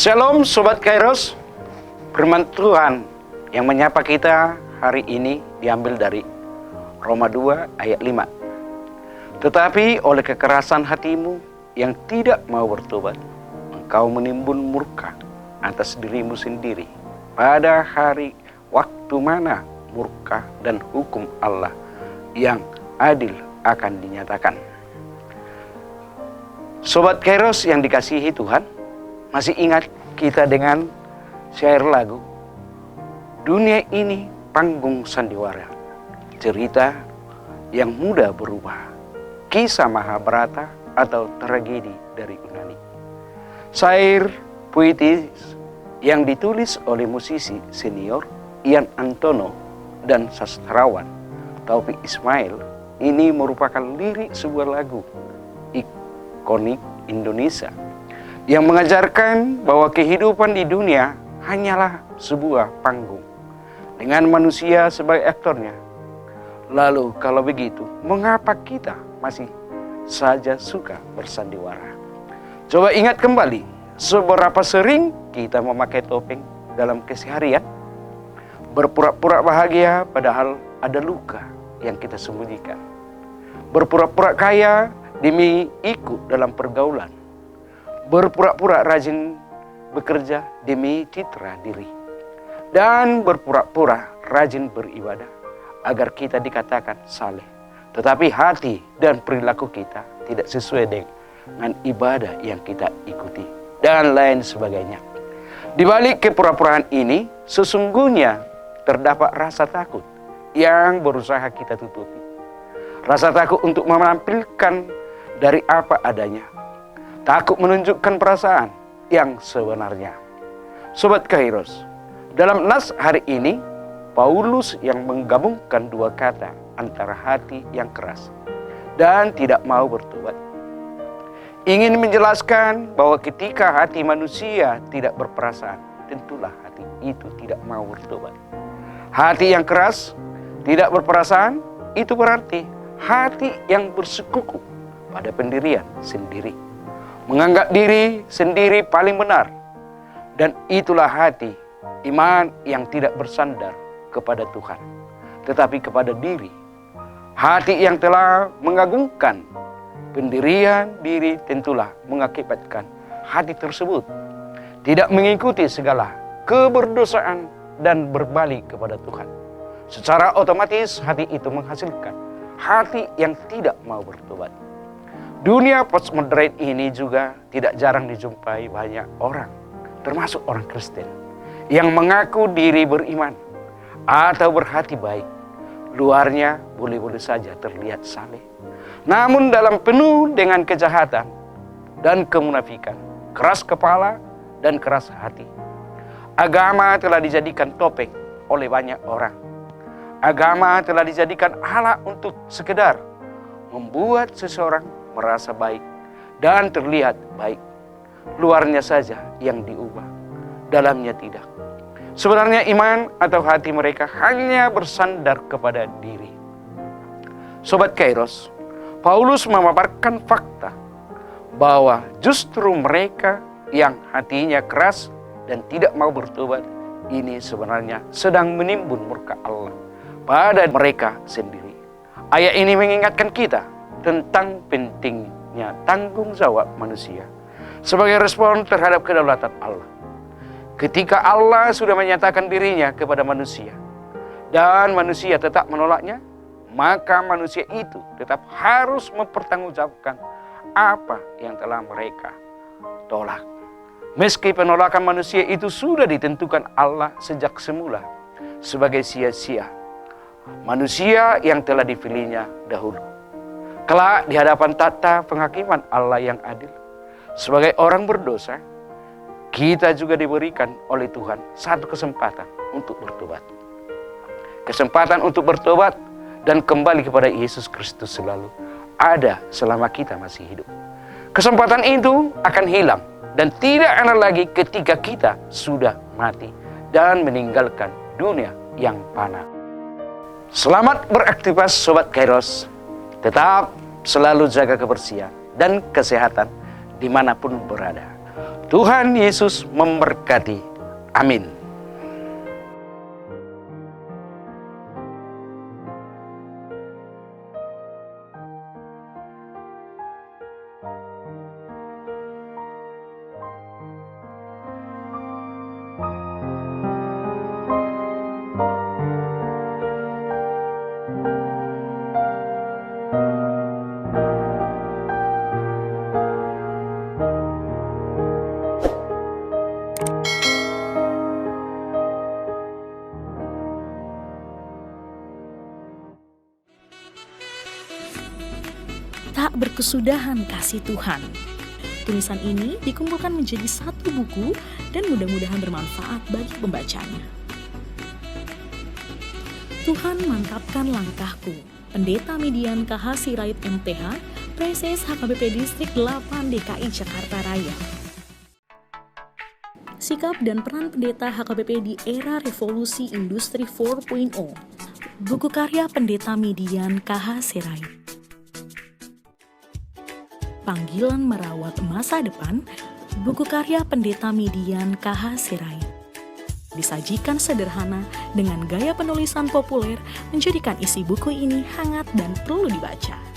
Shalom Sobat Kairos. Firman Tuhan yang menyapa kita hari ini diambil dari Roma 2 ayat 5. Tetapi oleh kekerasan hatimu yang tidak mau bertobat, engkau menimbun murka atas dirimu sendiri pada hari waktu mana murka dan hukum Allah yang adil akan dinyatakan. Sobat Kairos yang dikasihi Tuhan, masih ingat kita dengan syair lagu dunia ini panggung sandiwara, cerita yang mudah berubah, kisah Mahabharata atau tragedi dari Yunani. Syair puitis yang ditulis oleh musisi senior Ian Antono dan sastrawan Taufik Ismail ini merupakan lirik sebuah lagu ikonik Indonesia yang mengajarkan bahwa kehidupan di dunia hanyalah sebuah panggung dengan manusia sebagai aktornya. Lalu kalau begitu, mengapa kita masih saja suka bersandiwara? Coba ingat kembali, seberapa sering kita memakai topeng dalam keseharian? Berpura-pura bahagia padahal ada luka yang kita sembunyikan. Berpura-pura kaya demi ikut dalam pergaulan. Berpura-pura rajin bekerja demi citra diri. Dan berpura-pura rajin beribadah agar kita dikatakan saleh. Tetapi hati dan perilaku kita tidak sesuai dengan ibadah yang kita ikuti. Dan lain sebagainya. Di balik kepura-puraan ini, sesungguhnya terdapat rasa takut yang berusaha kita tutupi. Rasa takut untuk menampilkan dari apa adanya. Takut menunjukkan perasaan yang sebenarnya. Sobat Kairos, dalam nas hari ini, Paulus yang menggabungkan dua kata antara hati yang keras dan tidak mau bertobat, ingin menjelaskan bahwa ketika hati manusia tidak berperasaan, tentulah hati itu tidak mau bertobat. Hati yang keras, tidak berperasaan, itu berarti hati yang bersekuku pada pendirian sendiri. Menganggap diri sendiri paling benar. Dan itulah hati iman yang tidak bersandar kepada Tuhan, tetapi kepada diri. Hati yang telah mengagungkan pendirian diri tentulah mengakibatkan hati tersebut tidak mengikuti segala keberdosaan dan berbalik kepada Tuhan. Secara otomatis hati itu menghasilkan hati yang tidak mau bertobat. Dunia postmodern ini juga tidak jarang dijumpai banyak orang, termasuk orang Kristen, yang mengaku diri beriman atau berhati baik. Luarnya boleh-boleh saja terlihat saleh, namun dalam penuh dengan kejahatan dan kemunafikan, keras kepala dan keras hati. Agama telah dijadikan topeng oleh banyak orang. Agama telah dijadikan alat untuk sekedar membuat seseorang merasa baik dan terlihat baik. Luarnya saja yang diubah, dalamnya tidak. Sebenarnya iman atau hati mereka hanya bersandar kepada diri. Sobat Kairos, Paulus memaparkan fakta bahwa justru mereka yang hatinya keras dan tidak mau bertobat ini sebenarnya sedang menimbun murka Allah pada mereka sendiri. Ayat ini mengingatkan kita tentang pentingnya tanggung jawab manusia sebagai respon terhadap kedaulatan Allah. Ketika Allah sudah menyatakan dirinya kepada manusia dan manusia tetap menolaknya, maka manusia itu tetap harus mempertanggungjawabkan apa yang telah mereka tolak. Meski penolakan manusia itu sudah ditentukan Allah sejak semula sebagai sia-sia, manusia yang telah dipilihnya dahulu. Kelak di hadapan tata penghakiman Allah yang adil, sebagai orang berdosa, kita juga diberikan oleh Tuhan satu kesempatan untuk bertobat. Kesempatan untuk bertobat dan kembali kepada Yesus Kristus selalu ada selama kita masih hidup. Kesempatan itu akan hilang dan tidak ada lagi ketika kita sudah mati dan meninggalkan dunia yang fana. Selamat beraktivitas Sobat Kairos. Tetap selalu jaga kebersihan dan kesehatan dimanapun berada. Tuhan Yesus memberkati. Amin. Tak berkesudahan kasih Tuhan. Tulisan ini dikumpulkan menjadi satu buku dan mudah-mudahan bermanfaat bagi pembacanya. Tuhan mantapkan langkahku. Pendeta Median KH Sirait MTH, Preses HKBP Distrik 8 DKI Jakarta Raya. Sikap dan peran pendeta HKBP di era revolusi industri 4.0. Buku karya Pendeta Median KH Sirait. Panggilan Merawat Masa Depan, buku karya Pendeta Median KH Sirait. Disajikan sederhana dengan gaya penulisan populer, menjadikan isi buku ini hangat dan perlu dibaca.